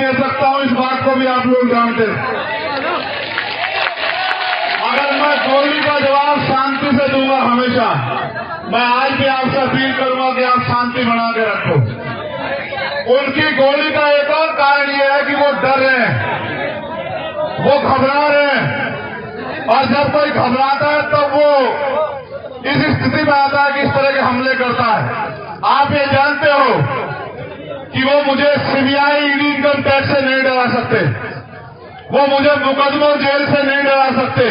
दे सकता हूं, इस बात को भी आप लोग जानते हैं। अगर मैं गोली का जवाब शांति से दूंगा हमेशा, मैं आज भी आपसे अपील करूंगा कि आप शांति बना के रखो। उनकी गोली का एक और कारण यह है कि वो डर रहे हैं, वो घबरा रहे हैं, और जब कोई घबराता है तब वो इस स्थिति में आता है कि इस तरह के हमले करता है। आप ये जानते हो कि वो मुझे सीबीआई, ईडी, इनकम टैक्स से नहीं डरा सकते, वो मुझे मुकदमों जेल से नहीं डरा सकते।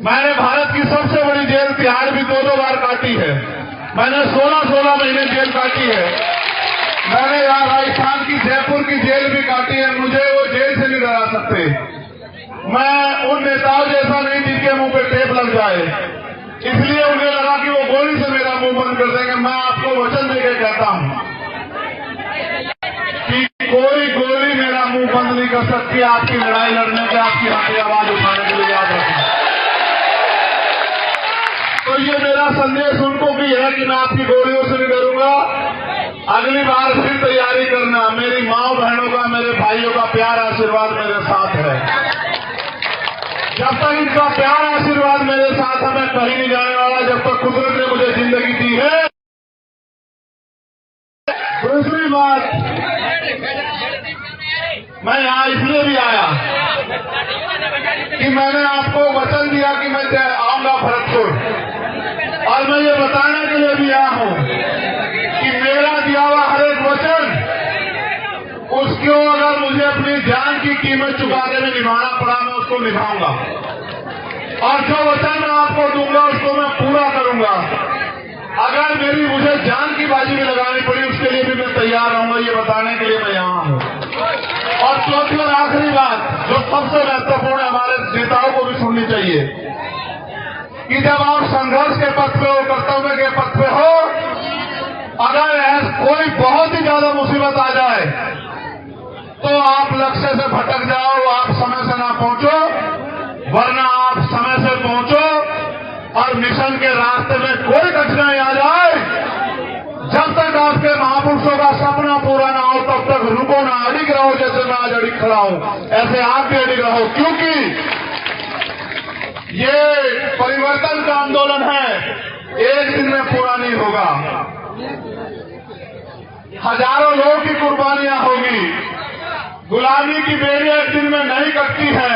मैंने भारत की सबसे बड़ी जेल तिहाड़ भी 2-2 बार काटी है, मैंने 16-16 महीने जेल काटी है, मैंने यहाँ राजस्थान की जयपुर की जेल भी काटी है, मुझे वो जेल से नहीं डरा सकते। मैं उन नेताओं जैसा नहीं जिनके मुंह पे टेप लग जाए, इसलिए उन्हें लगा कि वो गोली से मेरा मुंह बंद कर देंगे। मैं आपको वचन देकर कहता हूं कि कोई गोली मेरा मुंह बंद नहीं कर सकती आपकी लड़ाई लड़ने के, आपकी हक की आवाज उठाने के लिए, याद रखना। तो ये मेरा संदेश उनको भी है कि मैं आपकी गोलियों से नहीं डरूंगा। अगली बार फिर तैयारी करना। मेरी माँ बहनों का, मेरे भाइयों का प्यार आशीर्वाद मेरे साथ है। जब तक इनका प्यार आशीर्वाद मेरे साथ है, मैं कहीं नहीं जाने वाला, जब तक कुदरत ने मुझे जिंदगी दी है। दूसरी बात, मैं यहाँ इसलिए भी आया कि मैंने आपको वचन दिया कि मैं आऊंगा भरतपुर, और मैं ये बताने के लिए भी आया हूँ कि मेरा दिया हुआ हर एक वचन, उसको अगर मुझे अपनी जान की कीमत चुकाने में निभाना पड़ा, मैं उसको निभाऊंगा, और जो वचन मैं आपको दूंगा उसको मैं पूरा करूंगा। अगर मुझे जान की बाजी में लगानी पड़ी, उसके लिए भी मैं तैयार रहूंगा। ये बताने के लिए मैं यहाँ हूँ। और चौथी और आखिरी बात, जो सबसे महत्वपूर्ण है, हमारे नेताओं को भी सुननी चाहिए, कि जब आप संघर्ष के पथ पे हो, कर्तव्य के पथ पे हो, अगर कोई बहुत ही ज्यादा मुसीबत आ जाए तो आप लक्ष्य से भटक जाओ, आप समय से ना पहुंचो, वरना आप समय से पहुंचो और मिशन के रास्ते में कोई कठिनाई आ जाए, जब तक आपके महापुरुषों का सपना पूरा ना हो तब तक रुको ना, अडिग रहो। जैसे मैं आज अडिग खड़ा हूं, ऐसे आप भी अडिग रहो, क्योंकि ये परिवर्तन का आंदोलन है, एक दिन में पूरा नहीं होगा। हजारों लोगों की कुर्बानियां होगी, गुलामी की बेड़ियां एक दिन में नहीं कटती है।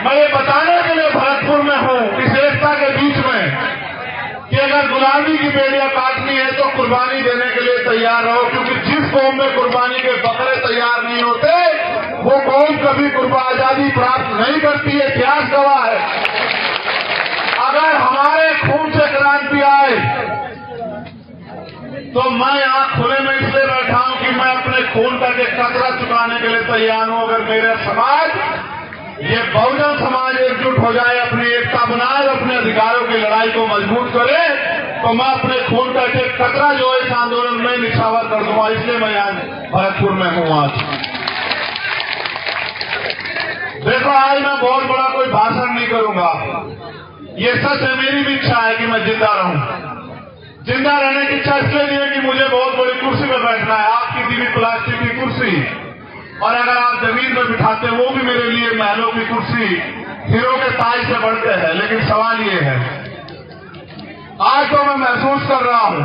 मैं ये बताने के लिए भरतपुर में हूं, इस एकता के बीच में, कि अगर गुलामी की बेड़ियां काटनी है तो कुर्बानी देने के लिए तैयार रहो, क्योंकि जिस कौम में कुर्बानी के बकरे तैयार नहीं होते, वो कौम कभी आजादी प्राप्त नहीं करती है। इतिहास गवाह है। अगर हमारे खून से क्रांति आए तो मैं यहाँ खुले में इसलिए बैठा हूं कि मैं अपने खून का एक कतरा चुकाने के लिए तैयार हूं। अगर मेरे समाज, ये बहुजन समाज एकजुट हो जाए, अपनी एकता बनाए, अपने अधिकारों की लड़ाई को मजबूत करे, तो मैं अपने खून का एक कतरा जो इस आंदोलन में निछावर कर दूंगा। इसलिए मैं यहाँ भरतपुर में हूँ आज। देखो, आज मैं बहुत बड़ा कोई भाषण नहीं करूंगा। ये सच है, मेरी भी इच्छा है कि मैं जिंदा रहूं। जिंदा रहने की इच्छा इसलिए नहीं है कि मुझे बहुत बड़ी कुर्सी पर बैठना है, आपकी दी हुई प्लास्टिक की कुर्सी, और अगर आप जमीन पर बिठाते वो भी मेरे लिए महलों की कुर्सी, हीरो के ताज से बढ़ते हैं। लेकिन सवाल ये है, आज तो मैं महसूस कर रहा हूं,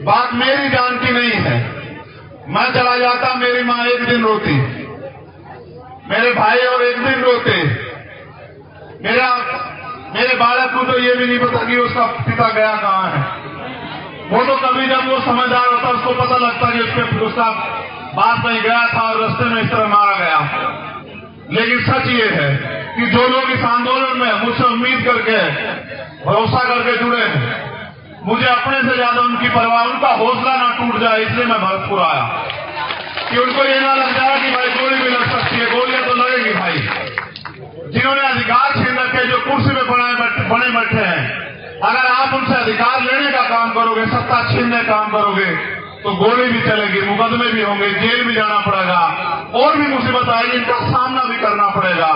बात मेरी जान की नहीं है। मैं चला जाता, मेरी मां एक दिन रोती, मेरे भाई और एक दिन रोते, मेरे बालक को तो ये भी नहीं पता कि उसका पिता गया कहां है। वो तो कभी जब वो समझदार होता उसको पता लगता कि उसका बाप नहीं गया था और रास्ते में इस तरह मारा गया। लेकिन सच ये है कि जो लोग इस आंदोलन में मुझसे उम्मीद करके, भरोसा करके जुड़े हैं, मुझे अपने से ज्यादा उनकी परवाह, उनका हौसला ना टूट जाए, इसलिए मैं भरतपुर आया, कि उनको ये ना लग जाए कि भाई गोली भी लग सकती है। गोलियां तो लगेगी भाई, जिन्होंने अधिकार छीन रखे, जो कुर्सी में बने बैठे हैं, अगर आप उनसे अधिकार लेने का काम करोगे, सत्ता छीनने का काम करोगे, तो गोली भी चलेगी, मुकदमे भी होंगे, जेल भी जाना पड़ेगा, और भी मुसीबत आएगी, इनका सामना भी करना पड़ेगा।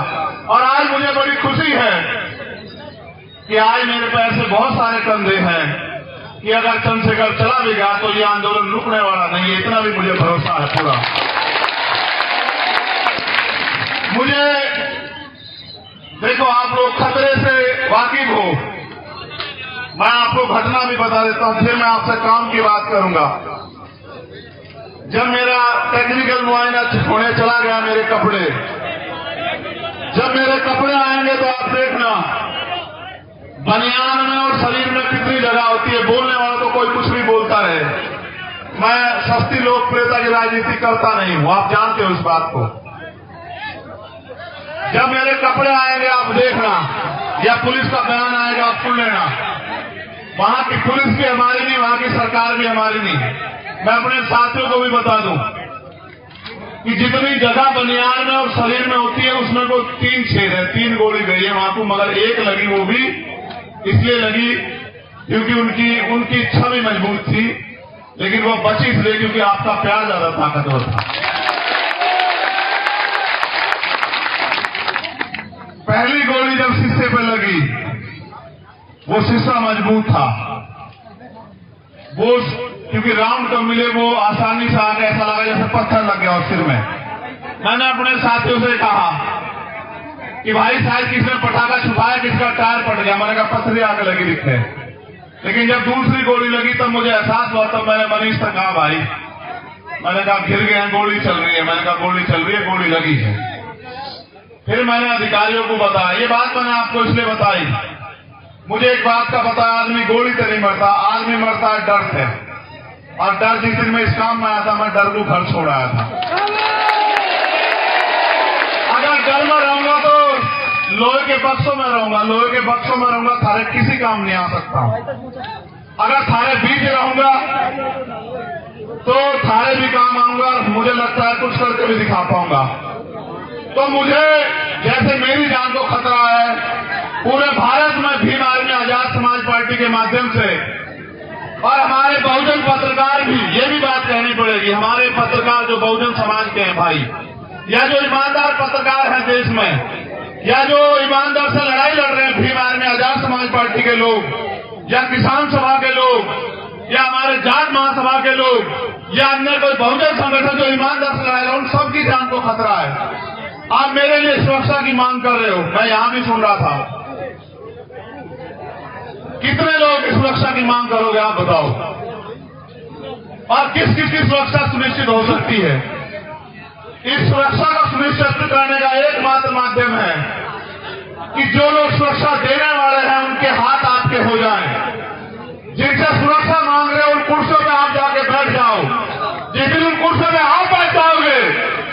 और आज मुझे बड़ी खुशी है कि आज मेरे पे ऐसे बहुत सारे कंधे हैं कि अगर चंद्रशेखर चला भी गया तो ये आंदोलन रुकने वाला नहीं है, इतना भी मुझे भरोसा है पूरा। मुझे देखो, आप लोग खतरे से वाकिफ हो, मैं आपको घटना भी बता देता हूं, फिर मैं आपसे काम की बात करूंगा। जब मेरा टेक्निकल मुआयना होने चला गया मेरे कपड़े, जब मेरे कपड़े आएंगे तो आप देखना बनियान में और शरीर में कितनी जगह होती है। बोलने वाला तो कोई कुछ भी बोलता रहे, मैं सस्ती लोकप्रियता की राजनीति करता नहीं हूं, आप जानते हो इस बात को। जब मेरे कपड़े आएंगे आप देखना, या पुलिस का बयान आएगा आप सुन लेना, वहां की पुलिस भी हमारी नहीं, वहां की सरकार भी हमारी नहीं। मैं अपने साथियों को भी बता दूं कि जितनी जगह बनियान में और शरीर में होती है उसमें को 3 छेद है, 3 गोली गई है वहां को, मगर एक लगी, वो भी इसलिए लगी क्योंकि उनकी इच्छा भी मजबूत थी, लेकिन वो बची इसलिए क्योंकि आपका प्यार ज्यादा ताकतवर था। पहली गोली जब शीशे पे लगी, वो शीशा मजबूत था, वो क्योंकि राउंड कब मिले वो आसानी से आगे ऐसा लगा जैसे पत्थर लग गया और सिर में। मैंने अपने साथियों से कहा कि भाई शायद किसने पटाखा छुपाया, किसका टायर पट गया, मैंने कहा पत्थरी आगे लगी दिखते। लेकिन जब दूसरी गोली लगी तब मुझे एहसास हुआ, तब मैंने मनीष से कहा भाई, मैंने कहा घिर गए हैं, गोली चल रही है, मैंने कहा गोली चल रही है, गोली लगी है। फिर मैंने अधिकारियों को बताया, ये बात मैंने आपको इसलिए बताई, मुझे एक बात का पता है, आदमी गोली से नहीं मरता, आदमी मरता है डर से, और डर जिस दिन मैं इस काम में आया था मैं डर को घर छोड़ आया था। अगर डर में रहूंगा तो लोहे के बक्सों में रहूंगा, लोहे के बक्सों में रहूंगा, थारे किसी काम नहीं आ सकता हूं। अगर थारे बीच रहूंगा तो थारे भी काम आऊंगा, मुझे लगता है कुछ करके भी दिखा पाऊंगा। तो मुझे जैसे मेरी जान को खतरा है, पूरे भारत में भीम आर्मी आजाद समाज पार्टी के माध्यम से, और हमारे बहुजन पत्रकार भी, ये भी बात कहनी पड़ेगी, हमारे पत्रकार जो बहुजन समाज के हैं भाई, या जो ईमानदार पत्रकार हैं देश में, या जो ईमानदार से लड़ाई लड़ रहे हैं, भीम आर्मी आजाद समाज पार्टी के लोग, या किसान सभा के लोग, या हमारे जाट महासभा के लोग, या अन्य कोई बहुजन संगठन जो ईमानदार से लड़ाई, उन सबकी जान को खतरा है। आप मेरे लिए सुरक्षा की मांग कर रहे हो, मैं यहां भी सुन रहा था। कितने लोग इस सुरक्षा की मांग करोगे आप बताओ, और किस किस की सुरक्षा सुनिश्चित हो सकती है? इस सुरक्षा को सुनिश्चित करने का एकमात्र माध्यम है कि जो लोग सुरक्षा देने वाले हैं उनके हाथ आपके हो जाएं। जिनसे सुरक्षा मांग रहे हो उन कुर्सियों पे आप जाके बैठ जाओ। जिस दिन उन कुर्सियों में आप बैठ जाओगे,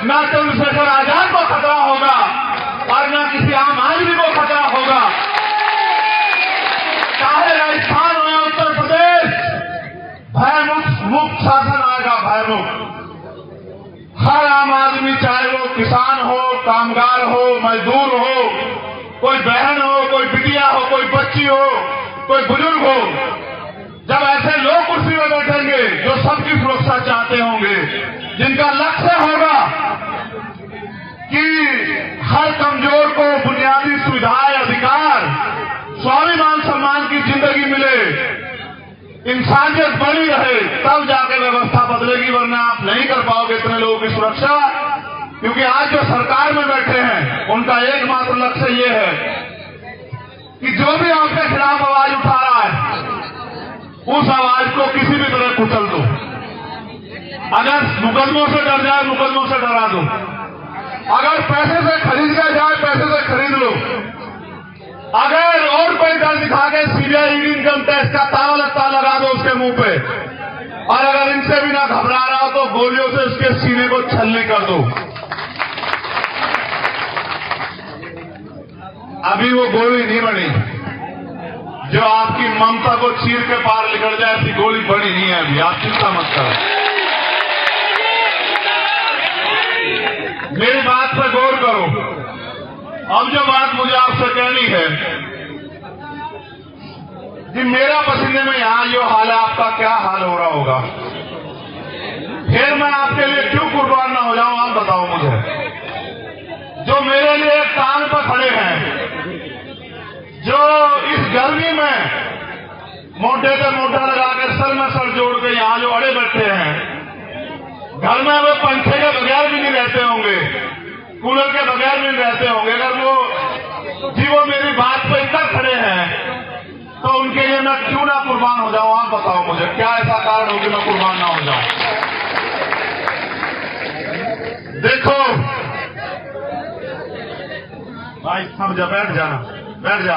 न चंद्रशेखर आजाद को खतरा होगा और न किसी आम आदमी को खतरा होगा। चाहे राजस्थान हो या उत्तर प्रदेश, भयमुक्त शासन आएगा, भयमुक्त। हर आम आदमी, चाहे वो किसान हो, कामगार हो, मजदूर हो, कोई बहन हो, कोई बिटिया हो, कोई बच्ची हो, कोई बुजुर्ग हो, जब ऐसे लोग कुर्सी में बैठेंगे जो सबकी सुरक्षा चाहते होंगे, जिनका लक्ष्य होगा कि हर कमजोर को बुनियादी सुविधाएं, अधिकार, स्वाभिमान सम्मान की जिंदगी मिले, इंसानियत बनी रहे, तब जाके व्यवस्था बदलेगी, वरना आप नहीं कर पाओगे इतने लोगों की सुरक्षा। क्योंकि आज जो सरकार में बैठे हैं उनका एकमात्र लक्ष्य ये है कि जो भी आपके खिलाफ आवाज उठा रहा है उस आवाज को किसी भी तरह कुचल दो। अगर मुकदमों से डर जाए, मुकदमों से डरा दो। अगर पैसे से खरीदा जाए, पैसे से खरीद लो। अगर और कोई डर दिखा के सीबीआई इनकम टैक्स का ताला लगता लगा दो उसके मुंह पे, और अगर इनसे भी ना घबरा रहा हो तो गोलियों से उसके सीने को छलनी कर दो। अभी वो गोली नहीं बनी जो आपकी ममता को चीर के पार निकल जाए, ऐसी गोली बड़ी नहीं है अभी, आप चिंता मत करो। मेरी बात पर गौर करो। अब जो बात मुझे आपसे कहनी है कि मेरा पसीने में यहां जो हाल है, आपका क्या हाल हो रहा होगा। फिर मैं आपके लिए क्यों कुर्बान ना हो जाऊं, आप बताओ मुझे। जो मेरे लिए टांग पर खड़े हैं, जो इस गर्मी में मोटे से मोटा लगाकर सर में सर जोड़ के यहाँ जो अड़े बैठे हैं, घर में वो पंखे के बगैर भी नहीं रहते होंगे, कूलर के बगैर भी नहीं रहते होंगे। अगर वो मेरी बात पर इतना खड़े हैं तो उनके लिए मैं क्यों ना कुर्बान हो जाऊं? आप बताओ मुझे, क्या ऐसा कारण हो कि मैं कुर्बान ना हो जाऊं? देखो भाई, सब जा, बैठ जाना, बैठ जा।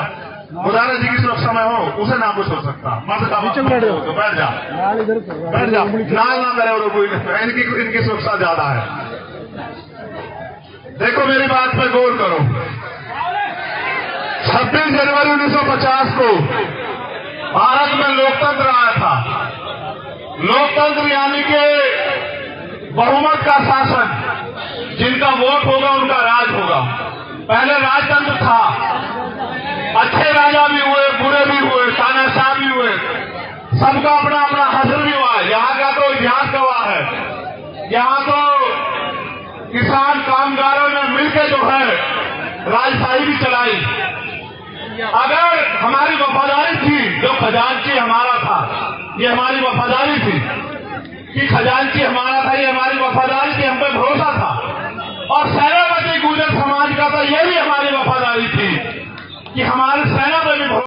खुदारा जी की सुरक्षा में हो, उसे ना कुछ हो सकता। मत का तो बैठ जा, बैठ जा, ना करे और कोई इनकी सुरक्षा ज्यादा है। देखो मेरी बात पे गौर करो। 26 जनवरी 1950 को भारत में लोकतंत्र आया था। लोकतंत्र यानी कि बहुमत का शासन, जिनका वोट होगा उनका राज होगा। पहले राजतंत्र था, अच्छे राजा भी हुए, बुरे भी हुए, तानाशाह भी हुए, सबका अपना अपना हश्र भी हुआ। यहाँ का तो इतिहास गवाह है। यहाँ तो किसान कामगारों ने मिलकर जो है राजशाही भी चलाई। अगर हमारी वफादारी थी, जो खजांची हमारा था, ये हमारी वफादारी थी कि खजांची हमारा था, ये हमारी वफादारी थी, हम पे भरोसा था। और सैरावती गुर्जर समाज का तो ये भी हमारी वफादारी थी कि हमारे